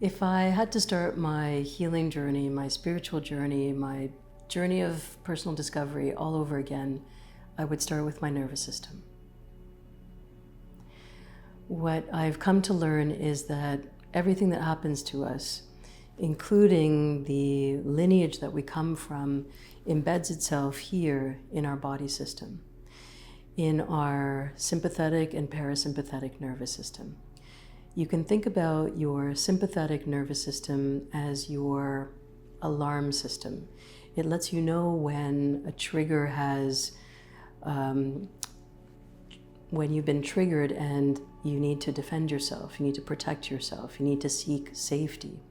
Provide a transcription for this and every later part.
If I had to start my healing journey, my spiritual journey, my journey of personal discovery all over again, I would start with my nervous system. What I've come to learn is that everything that happens to us, including the lineage that we come from, embeds itself here in our body system, in our sympathetic and parasympathetic nervous system. You can think about your sympathetic nervous system as your alarm system. It lets you know when a trigger has, when you've been triggered and you need to defend yourself, you need to protect yourself, you need to seek safety.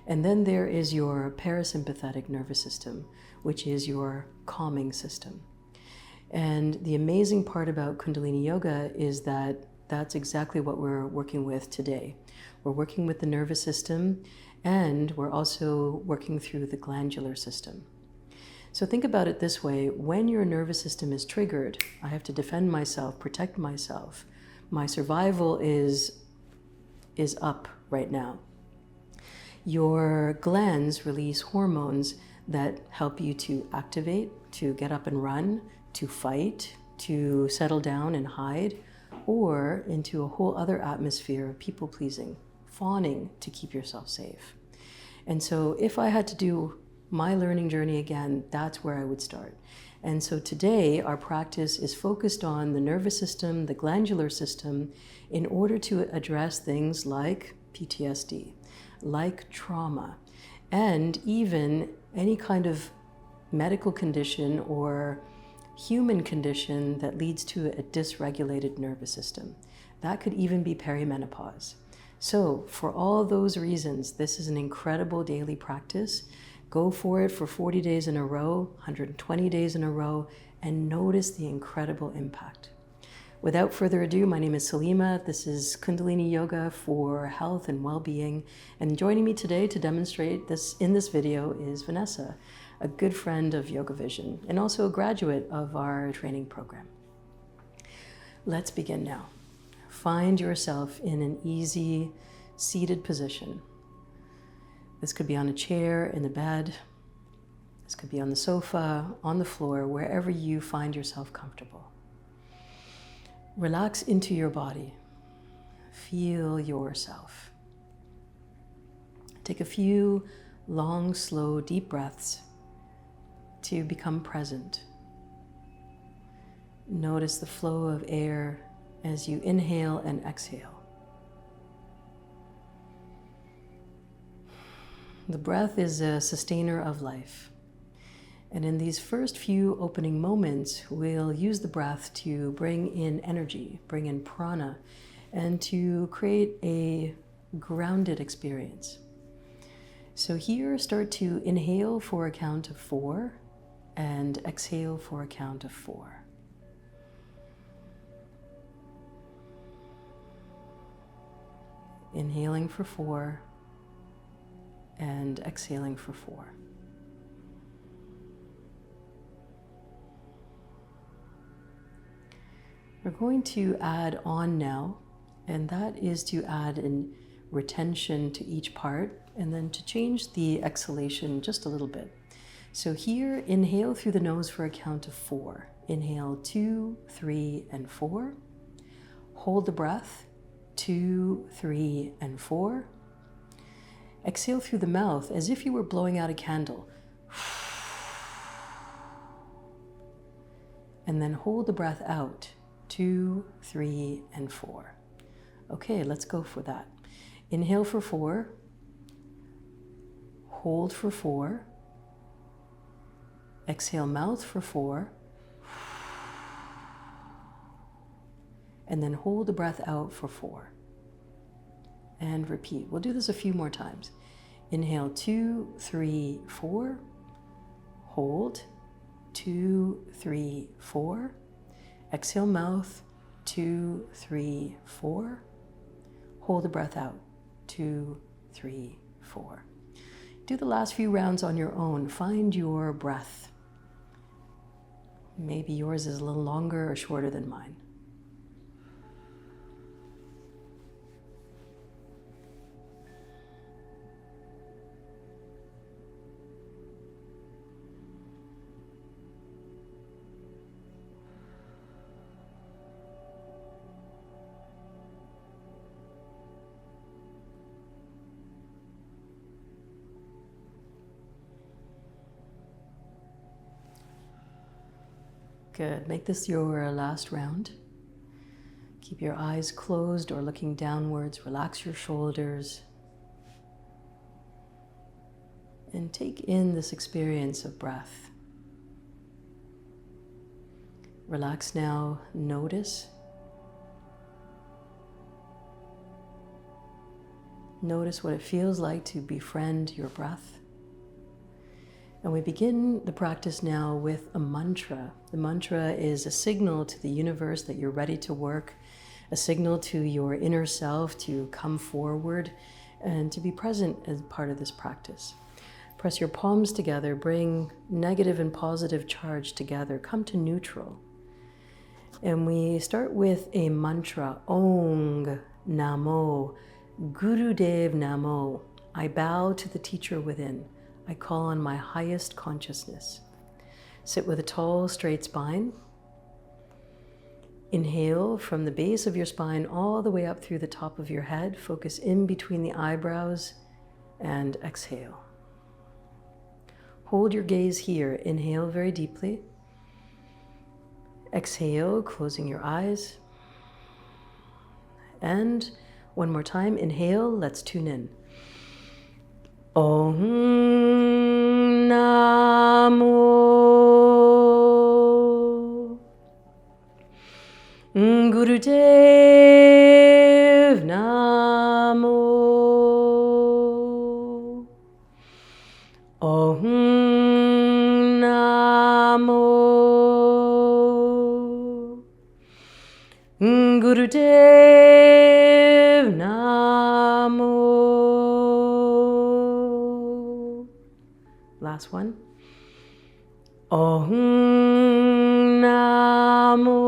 And then there is your parasympathetic nervous system, which is your calming system. And the amazing part about Kundalini Yoga is that that's exactly what we're working with today. We're working with the nervous system, and we're also working through the glandular system. So think about it this way: when your nervous system is triggered, I have to defend myself, protect myself. My survival is up right now. Your glands release hormones that help you to activate, to get up and run, to fight, to settle down and hide, or into a whole other atmosphere of people-pleasing, fawning to keep yourself safe. And so if I had to do my learning journey again, that's where I would start. And so today our practice is focused on the nervous system, the glandular system, in order to address things like PTSD, like trauma, and even any kind of medical condition or human condition that leads to a dysregulated nervous system. That could even be perimenopause. So for all those reasons, this is an incredible daily practice. Go for it for 40 days in a row, 120 days in a row, and notice the incredible impact. Without further ado, my name is Salimah. This is Kundalini Yoga for health and well-being. And joining me today to demonstrate this in this video is Vanessa, a good friend of YogaVision and also a graduate of our training program. Let's begin now. Find yourself in an easy seated position. This could be on a chair, in the bed. This could be on the sofa, on the floor, wherever you find yourself comfortable. Relax into your body. Feel yourself. Take a few long, slow, deep breaths to become present. Notice the flow of air as you inhale and exhale. The breath is a sustainer of life. And in these first few opening moments, we'll use the breath to bring in energy, bring in prana, and to create a grounded experience. So here, start to inhale for a count of 4 and exhale for a count of 4. Inhaling for 4 and exhaling for 4. We're going to add on now, and that is to add in retention to each part and then to change the exhalation just a little bit. So here, inhale through the nose for a count of 4. Inhale 2, 3, and 4. Hold the breath, 2, 3, and 4. Exhale through the mouth as if you were blowing out a candle. And then hold the breath out, 2, 3, and 4. Okay, let's go for that. Inhale for 4. Hold for 4. Exhale mouth for 4. And then hold the breath out for 4. And repeat. We'll do this a few more times. Inhale 2, 3, 4. Hold 2, 3, 4. Exhale mouth 2, 3, 4. Hold the breath out 2, 3, 4. Do the last few rounds on your own. Find your breath. Maybe yours is a little longer or shorter than mine. Good. Make this your last round. Keep your eyes closed or looking downwards. Relax your shoulders. And take in this experience of breath. Relax now. Notice. Notice what it feels like to befriend your breath. And we begin the practice now with a mantra. The mantra is a signal to the universe that you're ready to work, a signal to your inner self to come forward and to be present as part of this practice. Press your palms together, bring negative and positive charge together, come to neutral. And we start with a mantra, Ong Namo, Gurudev Namo. I bow to the teacher within. I call on my highest consciousness. Sit with a tall, straight spine. Inhale from the base of your spine all the way up through the top of your head. Focus in between the eyebrows and exhale. Hold your gaze here. Inhale very deeply. Exhale, closing your eyes. And one more time, inhale, let's tune in. Om Namo Gurudev Namo Om Namo Gurudev Namo. Last one. Om Namo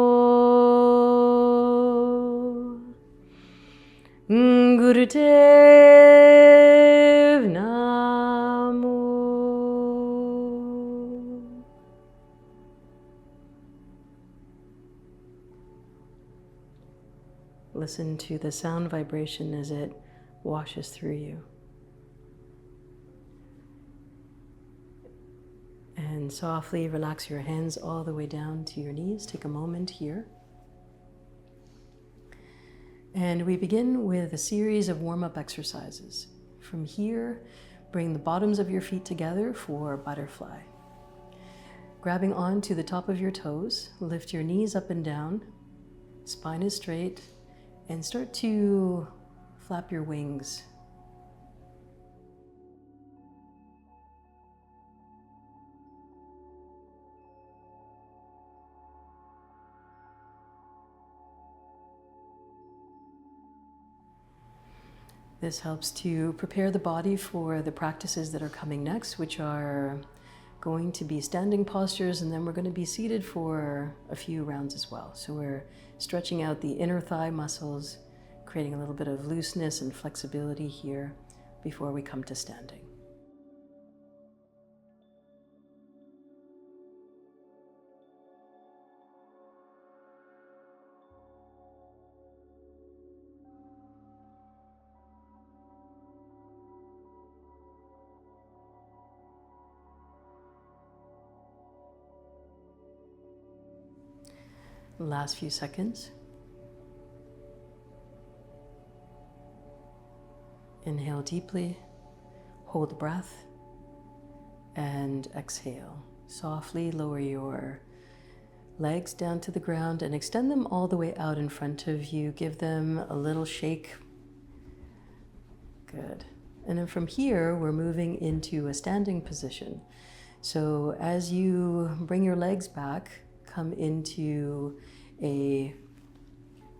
Gurudev Namo. Listen to the sound vibration as it washes through you. And softly relax your hands all the way down to your knees. Take a moment here. And we begin with a series of warm-up exercises. From here, bring the bottoms of your feet together for butterfly. Grabbing onto the top of your toes, lift your knees up and down, spine is straight, and start to flap your wings. This helps to prepare the body for the practices that are coming next, which are going to be standing postures, and then we're going to be seated for a few rounds as well. So we're stretching out the inner thigh muscles, creating a little bit of looseness and flexibility here before we come to standing. Last few seconds. Inhale deeply, hold the breath, and exhale. Softly lower your legs down to the ground and extend them all the way out in front of you. Give them a little shake. Good. And then from here, we're moving into a standing position. So as you bring your legs back, come into a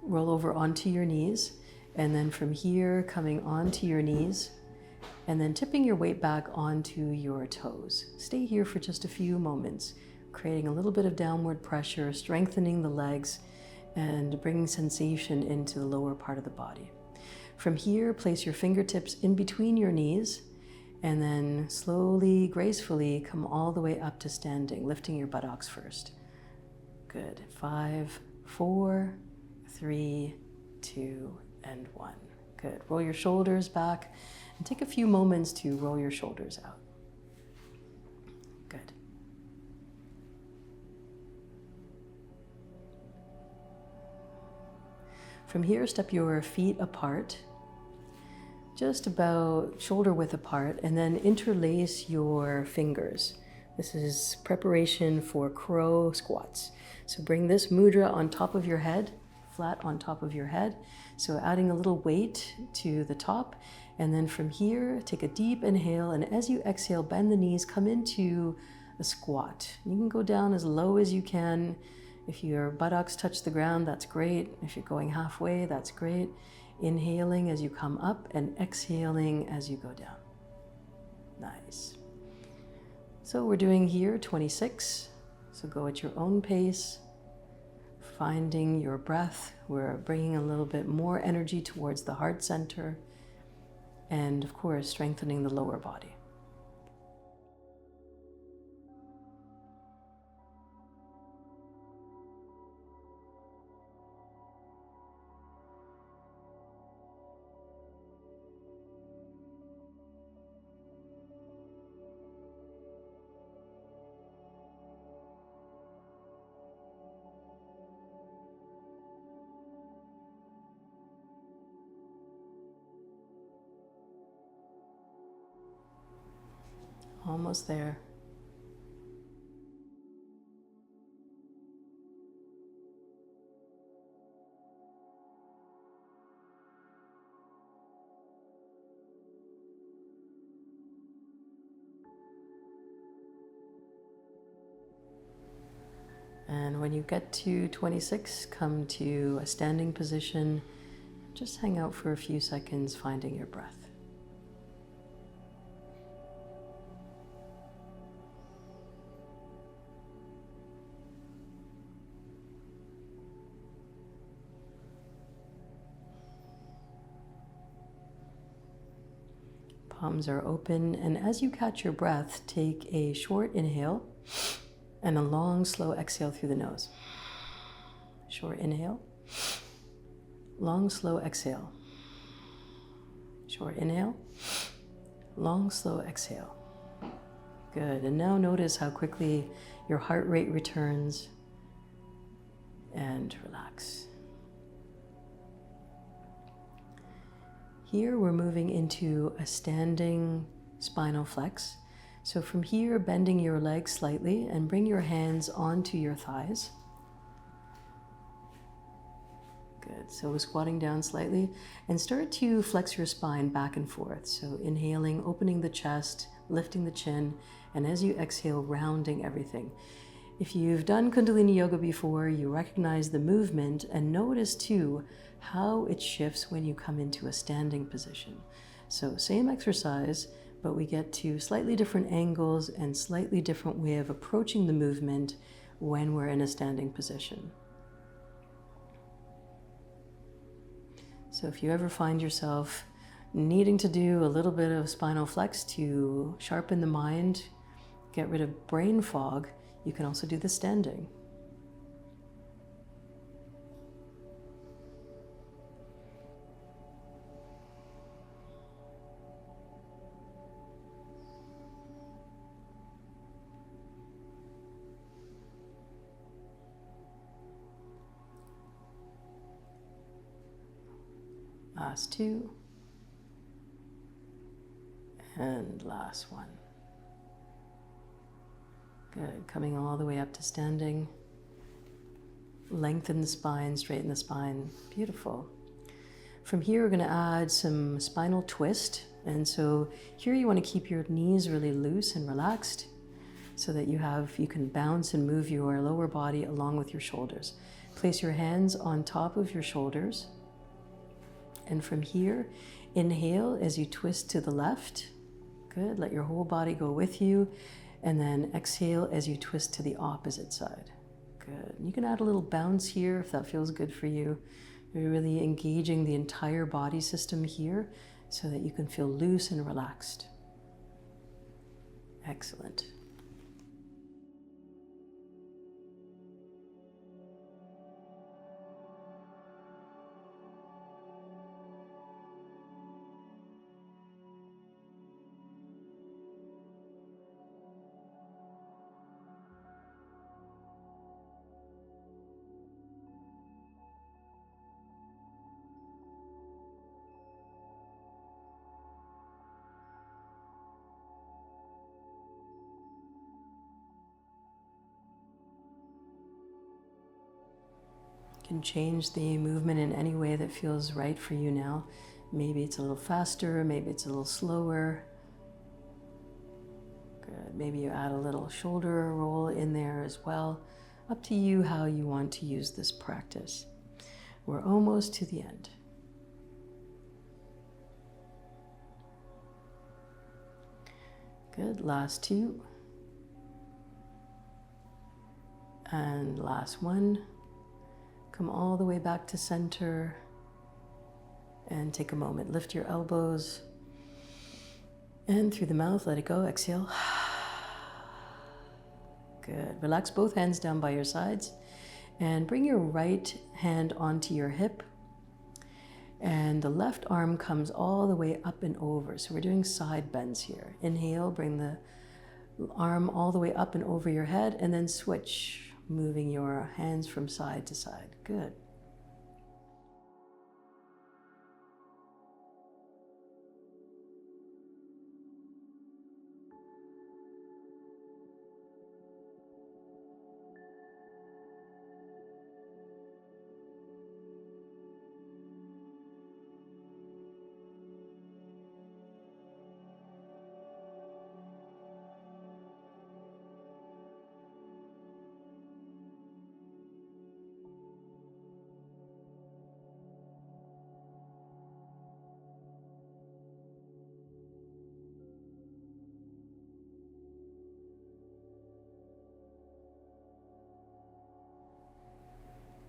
roll over onto your knees, and then from here coming onto your knees and then tipping your weight back onto your toes. Stay here for just a few moments, creating a little bit of downward pressure, strengthening the legs and bringing sensation into the lower part of the body. From here, place your fingertips in between your knees and then slowly, gracefully come all the way up to standing, lifting your buttocks first. Good. 5, 4, 3, 2, and 1. Good. Roll your shoulders back and take a few moments to roll your shoulders out. Good. From here, step your feet apart, just about shoulder width apart, and then interlace your fingers. This is preparation for crow squats. So bring this mudra on top of your head, flat on top of your head. So adding a little weight to the top. And then from here, take a deep inhale. And as you exhale, bend the knees, come into a squat. You can go down as low as you can. If your buttocks touch the ground, that's great. If you're going halfway, that's great. Inhaling as you come up and exhaling as you go down. Nice. So we're doing here 26. So go at your own pace, finding your breath. We're bringing a little bit more energy towards the heart center and, of course, strengthening the lower body. Almost there. And when you get to 26, come to a standing position. Just hang out for a few seconds, finding your breath. Palms are open, and as you catch your breath, take a short inhale and a long, slow exhale through the nose. Short inhale, long, slow exhale. Short inhale, long, slow exhale. Good, and now notice how quickly your heart rate returns, and relax. Here we're moving into a standing spinal flex. So from here, bending your legs slightly and bring your hands onto your thighs. Good, so squatting down slightly and start to flex your spine back and forth. So inhaling, opening the chest, lifting the chin, and as you exhale, rounding everything. If you've done Kundalini Yoga before, you recognize the movement and notice too how it shifts when you come into a standing position. So same exercise, but we get to slightly different angles and slightly different way of approaching the movement when we're in a standing position. So if you ever find yourself needing to do a little bit of spinal flex to sharpen the mind, get rid of brain fog, you can also do the standing. Last two. And last one. Good, coming all the way up to standing. Lengthen the spine, straighten the spine. Beautiful. From here, we're going to add some spinal twist. And so here you want to keep your knees really loose and relaxed so that you can bounce and move your lower body along with your shoulders. Place your hands on top of your shoulders. And from here, inhale as you twist to the left. Good, let your whole body go with you. And then exhale as you twist to the opposite side. Good. You can add a little bounce here if that feels good for you. You're really engaging the entire body system here so that you can feel loose and relaxed. Excellent. can change the movement in any way that feels right for you now. Maybe it's a little faster, maybe it's a little slower. Good. Maybe you add a little shoulder roll in there as well. Up to you how you want to use this practice. We're almost to the end. Good. Last two. And last one. Come all the way back to center and take a moment. Lift your elbows and through the mouth, let it go. Exhale. Good. Relax both hands down by your sides and bring your right hand onto your hip, and the left arm comes all the way up and over. So we're doing side bends here. Inhale, bring the arm all the way up and over your head, and then switch, moving your hands from side to side. Good.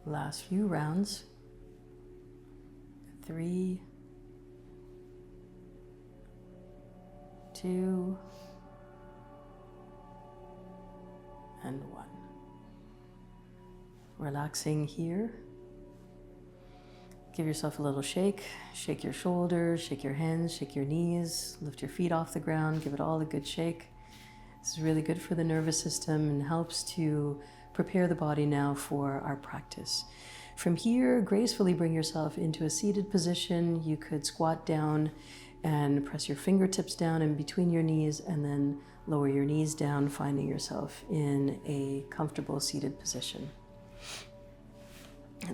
Last few rounds. 3, 2, and 1. Relaxing here. Give yourself a little shake. Shake your shoulders, shake your hands, shake your knees, lift your feet off the ground, give it all a good shake. This is really good for the nervous system and helps to prepare the body now for our practice. From here, gracefully bring yourself into a seated position. You could squat down and press your fingertips down in between your knees, and then lower your knees down, finding yourself in a comfortable seated position.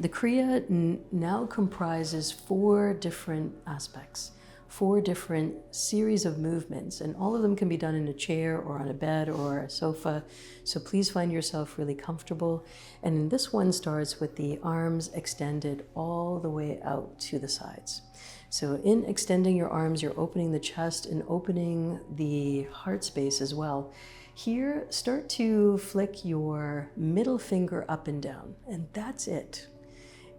The Kriya now comprises 4 different aspects, 4 different series of movements, and all of them can be done in a chair or on a bed or a sofa. So please find yourself really comfortable. And this one starts with the arms extended all the way out to the sides. So in extending your arms, you're opening the chest and opening the heart space as well. Here, start to flick your middle finger up and down, and that's it.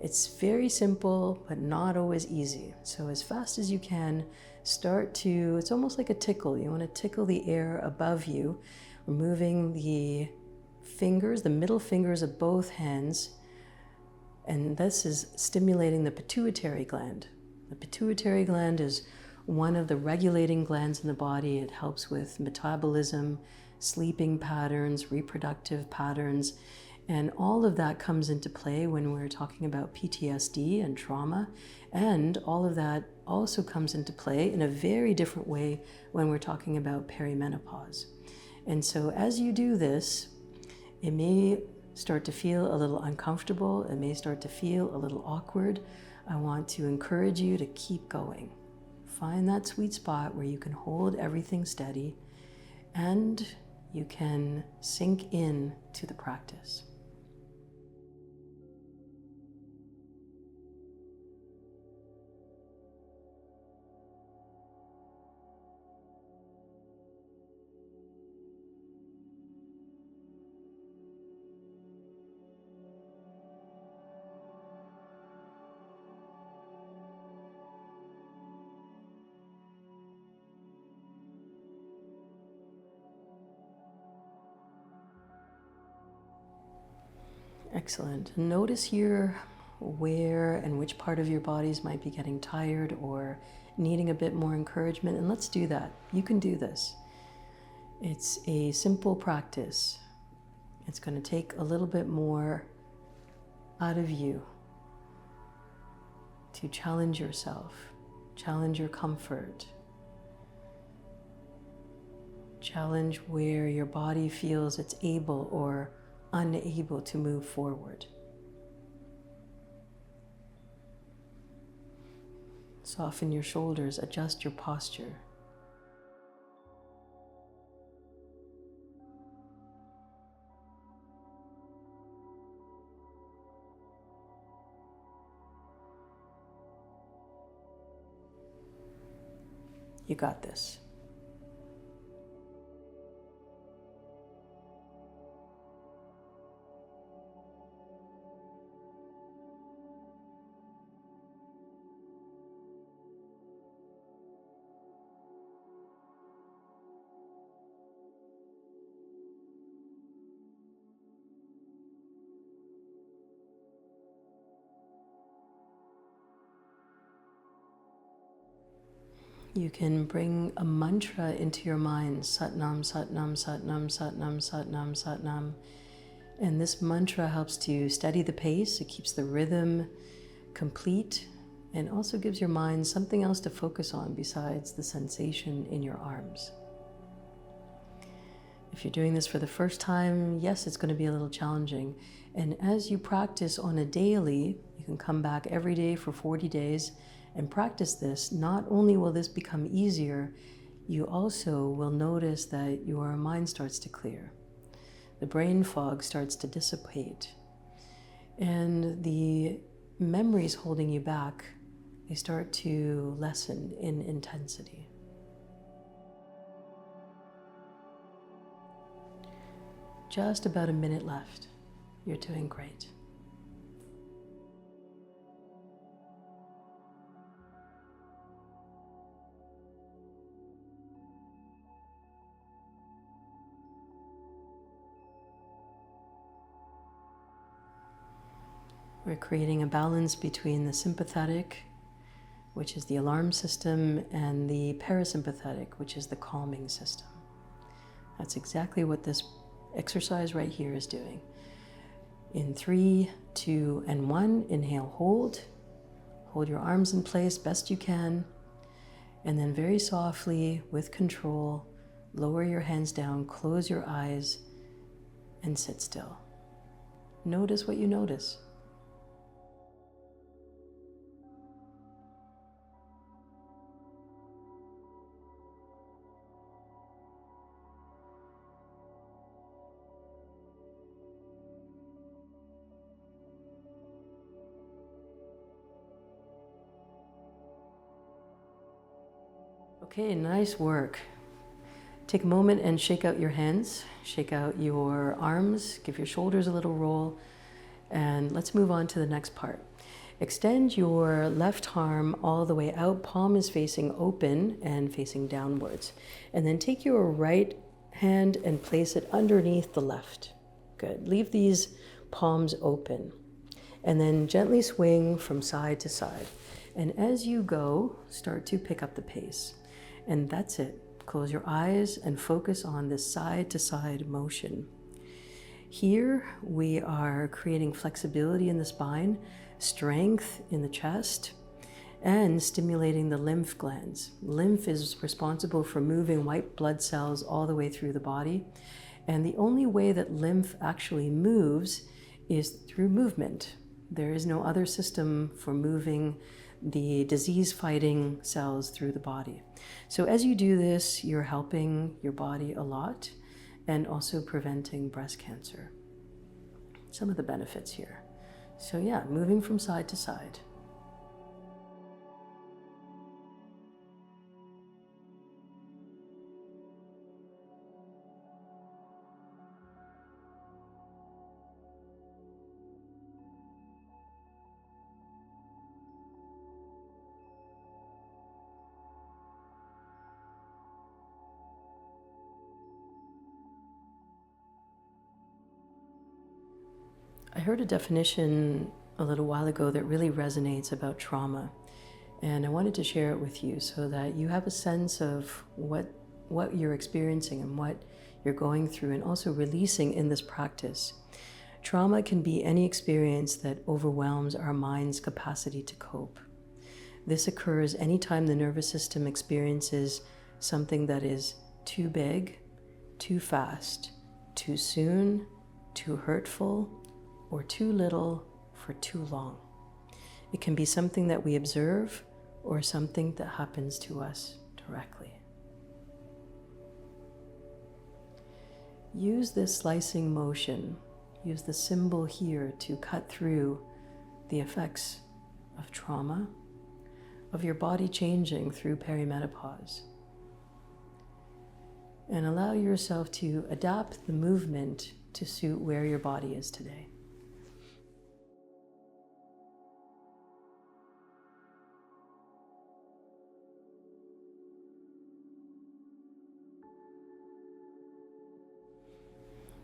It's very simple, but not always easy. So as fast as you can, start to, it's almost like a tickle. You want to tickle the air above you, removing the fingers, the middle fingers of both hands. And this is stimulating the pituitary gland. The pituitary gland is one of the regulating glands in the body. It helps with metabolism, sleeping patterns, reproductive patterns. And all of that comes into play when we're talking about PTSD and trauma. And all of that also comes into play in a very different way when we're talking about perimenopause. And so as you do this, it may start to feel a little uncomfortable. It may start to feel a little awkward. I want to encourage you to keep going. Find that sweet spot where you can hold everything steady and you can sink in to the practice. Excellent. Notice here where and which part of your bodies might be getting tired or needing a bit more encouragement, and let's do that. You can do this. It's a simple practice. It's going to take a little bit more out of you to challenge yourself, challenge your comfort, challenge where your body feels it's able or unable to move forward. Soften your shoulders, adjust your posture. You got this. You can bring a mantra into your mind, Satnam, Satnam, Satnam, Satnam, Satnam, Satnam. And this mantra helps to steady the pace. It keeps the rhythm complete and also gives your mind something else to focus on besides the sensation in your arms. If you're doing this for the first time, yes, it's going to be a little challenging. And as you practice on a daily, you can come back every day for 40 days and practice this. Not only will this become easier, you also will notice that your mind starts to clear. The brain fog starts to dissipate. And the memories holding you back, they start to lessen in intensity. Just about a minute left. You're doing great. We're creating a balance between the sympathetic, which is the alarm system, and the parasympathetic, which is the calming system. That's exactly what this exercise right here is doing. In 3, 2, and 1, inhale, hold. Hold your arms in place best you can. And then very softly, with control, lower your hands down, close your eyes, and sit still. Notice what you notice. Okay, nice work. Take a moment and shake out your hands, shake out your arms, give your shoulders a little roll, and let's move on to the next part. Extend your left arm all the way out, palm is facing open and facing downwards. And then take your right hand and place it underneath the left. Good. Leave these palms open. And then gently swing from side to side. And as you go, start to pick up the pace. And that's it. Close your eyes and focus on this side-to-side motion. Here we are creating flexibility in the spine, strength in the chest, and stimulating the lymph glands. Lymph is responsible for moving white blood cells all the way through the body. And the only way that lymph actually moves is through movement. There is no other system for moving the disease-fighting cells through the body. So as you do this, you're helping your body a lot and also preventing breast cancer. Some of the benefits here. So yeah, moving from side to side. I heard a definition a little while ago that really resonates about trauma, and I wanted to share it with you so that you have a sense of what you're experiencing and what you're going through, and also releasing in this practice. Trauma can be any experience that overwhelms our mind's capacity to cope. This occurs anytime the nervous system experiences something that is too big, too fast, too soon, too hurtful, or too little for too long. It can be something that we observe or something that happens to us directly. Use this slicing motion, use the symbol here to cut through the effects of trauma, of your body changing through perimenopause. And allow yourself to adapt the movement to suit where your body is today.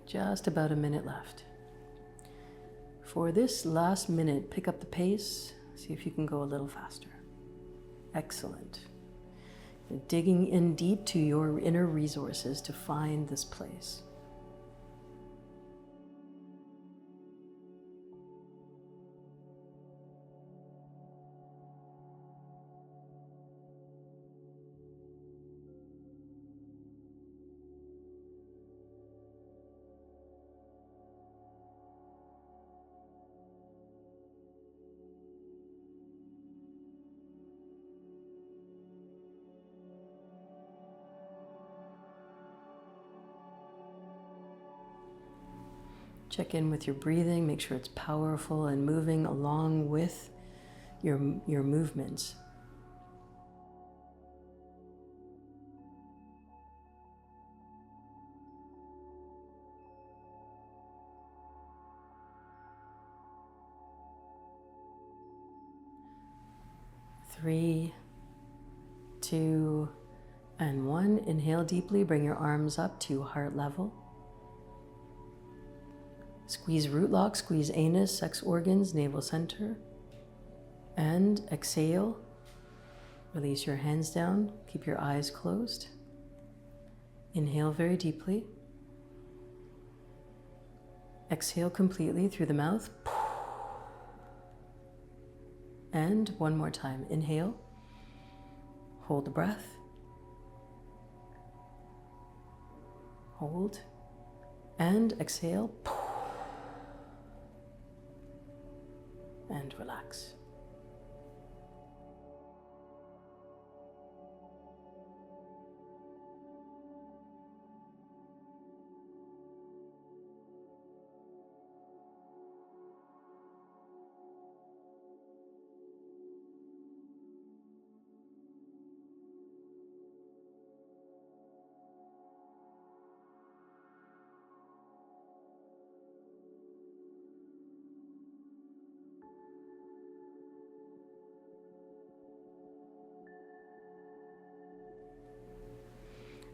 Just about a minute left. For this last minute, pick up the pace, see if you can go a little faster. Excellent. Digging in deep to your inner resources to find this place. Check in with your breathing, make sure it's powerful and moving along with your movements. Three, 2, and 1. Inhale deeply, bring your arms up to heart level. Squeeze root lock, squeeze anus, sex organs, navel center. And exhale. Release your hands down. Keep your eyes closed. Inhale very deeply. Exhale completely through the mouth. And one more time. Inhale. Hold the breath. Hold. And exhale. And relax.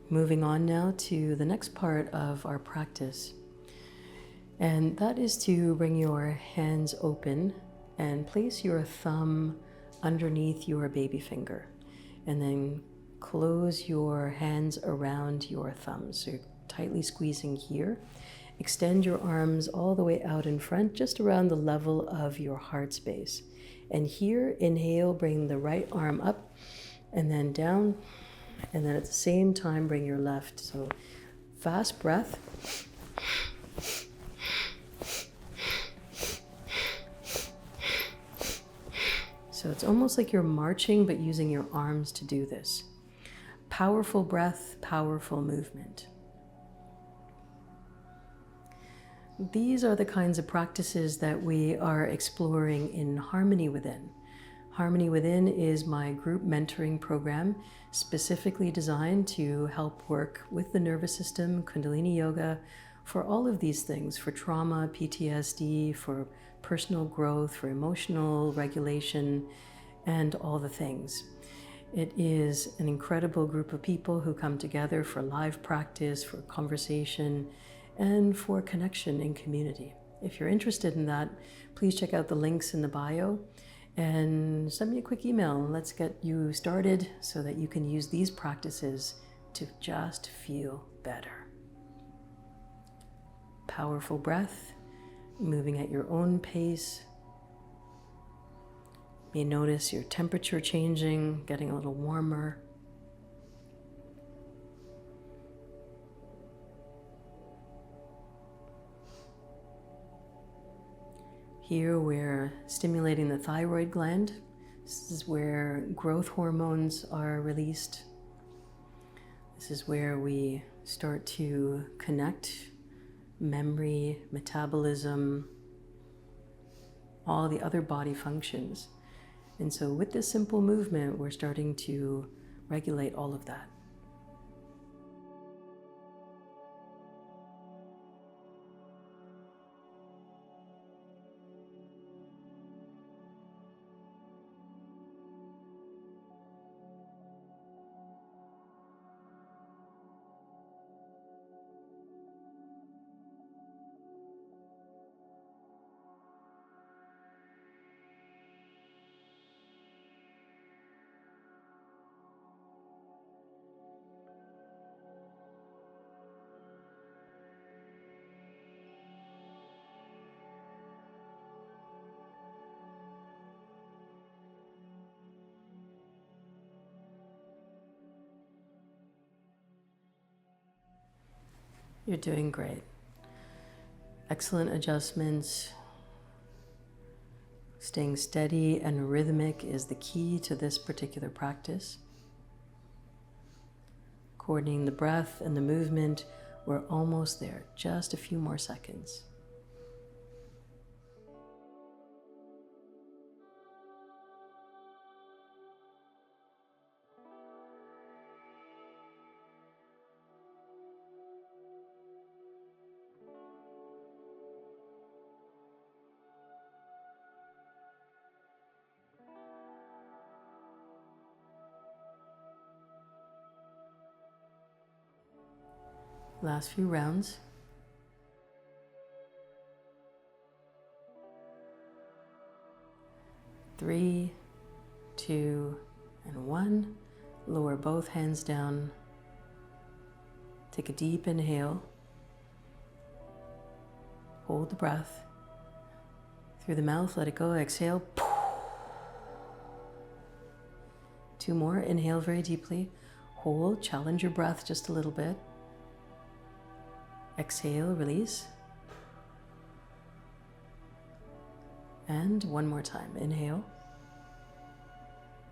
Moving on now to the next part of our practice, and that is to bring your hands open and place your thumb underneath your baby finger, and then close your hands around your thumb. So you're tightly squeezing here. Extend your arms all the way out in front, just around the level of your heart space. And here, inhale, bring the right arm up and then down. And then at the same time, bring your left. So fast breath. So it's almost like you're marching, but using your arms to do this. Powerful breath, powerful movement. These are the kinds of practices that we are exploring in Harmony Within. Harmony Within is my group mentoring program specifically designed to help work with the nervous system, Kundalini Yoga, for all of these things, for trauma, PTSD, for personal growth, for emotional regulation, and all the things. It is an incredible group of people who come together for live practice, for conversation, and for connection in community. If you're interested in that, please check out the links in the bio and send me a quick email. Let's get you started so that you can use these practices to just feel better. Powerful breath, moving at your own pace. You may notice your temperature changing, getting a little warmer. Here we're stimulating the thyroid gland, This is where growth hormones are released. This is where we start to connect memory, metabolism, all the other body functions. And so with this simple movement, we're starting to regulate all of that. You're doing great. Excellent adjustments. Staying steady and rhythmic is the key to this particular practice. Coordinating the breath and the movement, we're almost there. Just a few more seconds. Last few rounds. Three, two, and one. Lower both hands down. Take a deep inhale. Hold the breath. Through the mouth, let it go. Exhale. Two more. Inhale very deeply. Hold. Challenge your breath just a little bit. Exhale, release. And one more time. Inhale.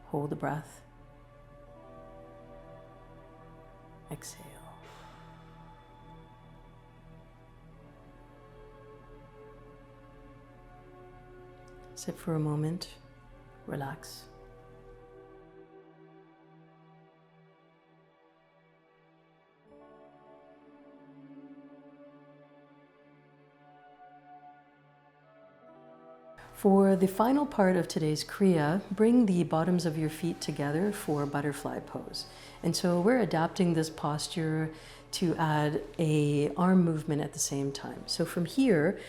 Hold the breath. Exhale. Sit for a moment. Relax. For the final part of today's Kriya, bring the bottoms of your feet together for butterfly pose. And so we're adapting this posture to add an arm movement at the same time. So from here,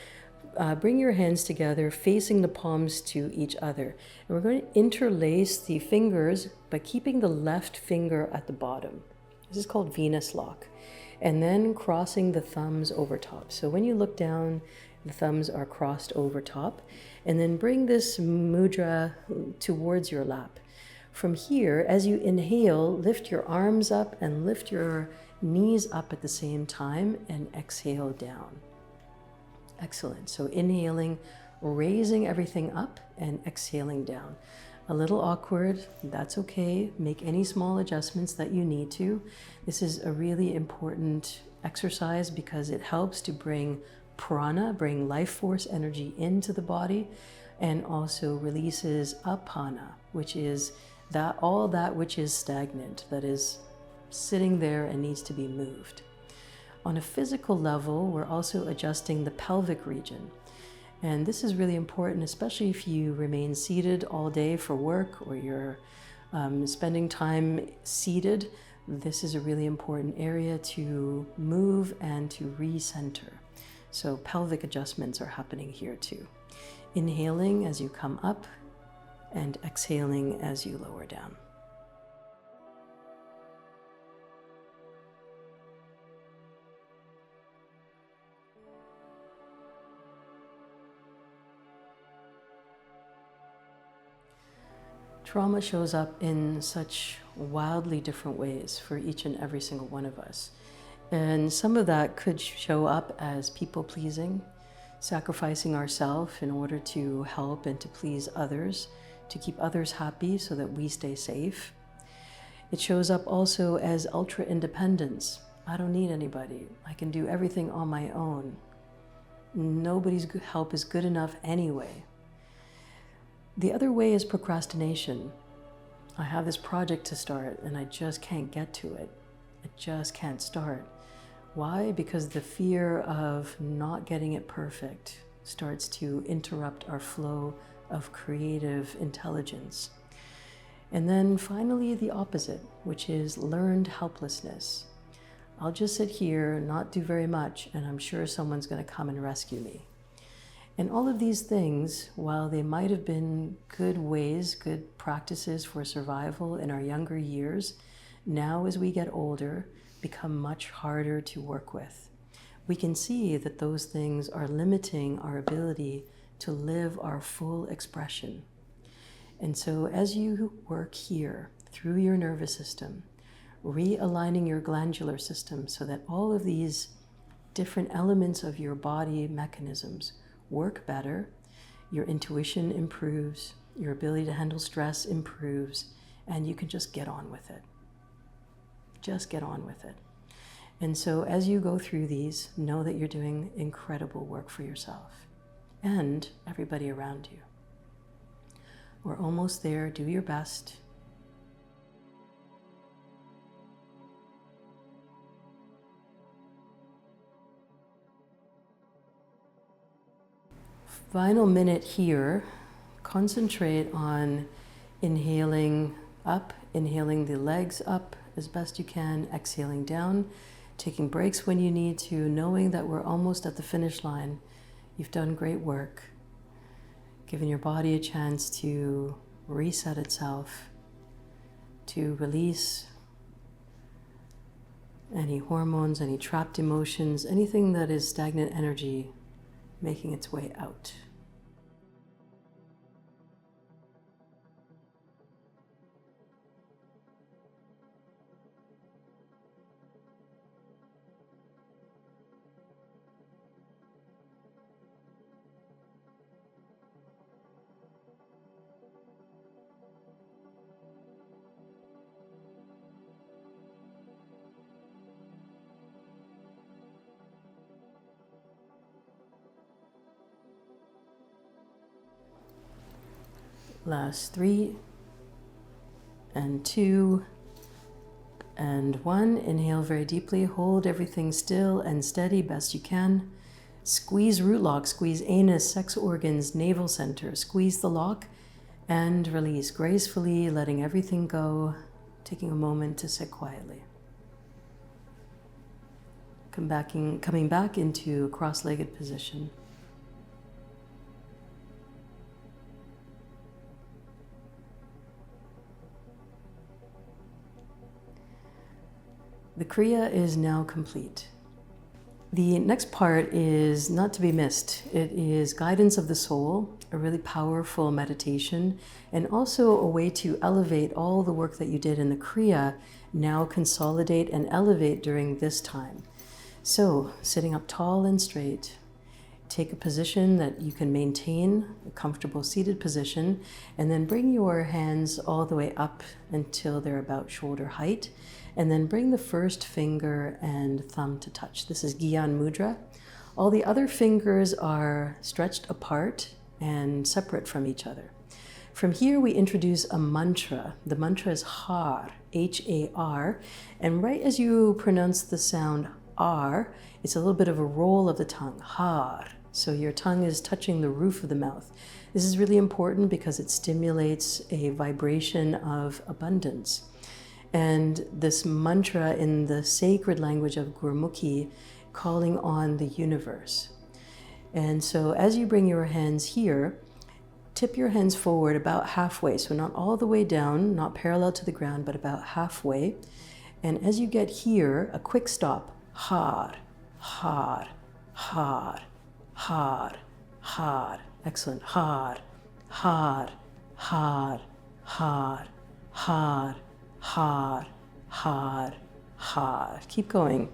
bring your hands together, facing the palms to each other. And we're going to interlace the fingers by keeping the left finger at the bottom. This is called Venus lock. And then crossing the thumbs over top. So when you look down, the thumbs are crossed over top. And then bring this mudra towards your lap. From here, as you inhale, lift your arms up and lift your knees up at the same time and exhale down. Excellent. So inhaling, raising everything up and exhaling down. A little awkward, that's okay. Make any small adjustments that you need to. This is a really important exercise because it helps to bring prana, bring life force energy into the body, and also releases apana, which is that all that which is stagnant, that is sitting there and needs to be moved. On a physical level, we're also adjusting the pelvic region. And this is really important, especially if you remain seated all day for work or you're spending time seated. This is a really important area to move and to recenter. So pelvic adjustments are happening here too. Inhaling as you come up and exhaling as you lower down. Trauma shows up in such wildly different ways for each and every single one of us. And some of that could show up as people-pleasing, sacrificing ourselves in order to help and to please others, to keep others happy so that we stay safe. It shows up also as ultra independence. I don't need anybody. I can do everything on my own. Nobody's help is good enough anyway. The other way is procrastination. I have this project to start and I just can't get to it. I just can't start. Why? Because the fear of not getting it perfect starts to interrupt our flow of creative intelligence. And then finally, the opposite, which is learned helplessness. I'll just sit here, not do very much, and I'm sure someone's going to come and rescue me. And all of these things, while they might have been good ways, good practices for survival in our younger years, now as we get older, become much harder to work with. We can see that those things are limiting our ability to live our full expression. And so as you work here through your nervous system, realigning your glandular system so that all of these different elements of your body mechanisms work better, your intuition improves, your ability to handle stress improves, and you can just get on with it. Just get on with it. And so as you go through these, know that you're doing incredible work for yourself and everybody around you. We're almost there. Do your best. Final minute here. Concentrate on inhaling up, inhaling the legs up as best you can, exhaling down, taking breaks when you need to, knowing that we're almost at the finish line. You've done great work, giving your body a chance to reset itself, to release any hormones, any trapped emotions, anything that is stagnant energy making its way out. Last 3 and 2 and 1. Inhale very deeply. Hold everything still and steady best you can. Squeeze root lock, squeeze anus, sex organs, navel center. Squeeze the lock and release gracefully, letting everything go, taking a moment to sit quietly. Coming back into cross-legged position. The Kriya is now complete. The next part is not to be missed. It is guidance of the soul, a really powerful meditation, and also a way to elevate all the work that you did in the Kriya, now consolidate and elevate during this time. So, sitting up tall and straight, take a position that you can maintain, a comfortable seated position, and then bring your hands all the way up until they're about shoulder height. And then bring the first finger and thumb to touch. This is Gyan Mudra. All the other fingers are stretched apart and separate from each other. From here, we introduce a mantra. The mantra is Har, H-A-R. And right as you pronounce the sound R, it's a little bit of a roll of the tongue, Har. So your tongue is touching the roof of the mouth. This is really important because it stimulates a vibration of abundance. And this mantra in the sacred language of Gurmukhi, calling on the universe. And so as you bring your hands here, tip your hands forward about halfway. So not all the way down, not parallel to the ground, but about halfway. And as you get here, a quick stop. Har, har, har, har, har. Excellent. Har, har, har, har, har. Har, har, har. Keep going.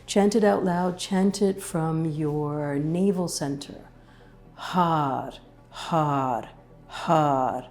Chant it out loud. Chant it from your navel center. Har, har, har,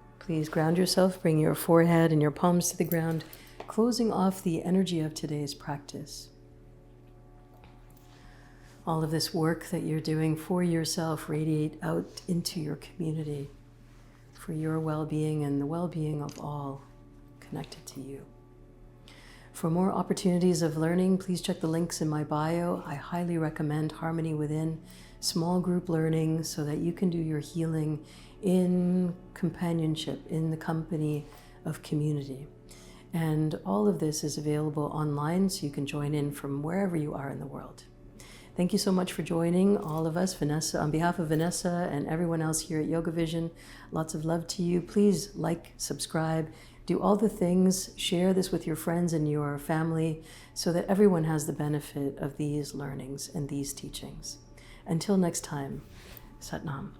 Please ground yourself, bring your forehead and your palms to the ground, closing off the energy of today's practice. All of this work that you're doing for yourself radiate out into your community for your well-being and the well-being of all connected to you. For more opportunities of learning, please check the links in my bio. I highly recommend Harmony Within, small group learning, so that you can do your healing in companionship, in the company of community. And all of this is available online, so you can join in from wherever you are in the world. Thank you so much for joining all of us, Vanessa. On behalf of Vanessa and everyone else here at YogaVision, lots of love to you. Please like, subscribe, do all the things, share this with your friends and your family so that everyone has the benefit of these learnings and these teachings. Until next time, Sat Nam.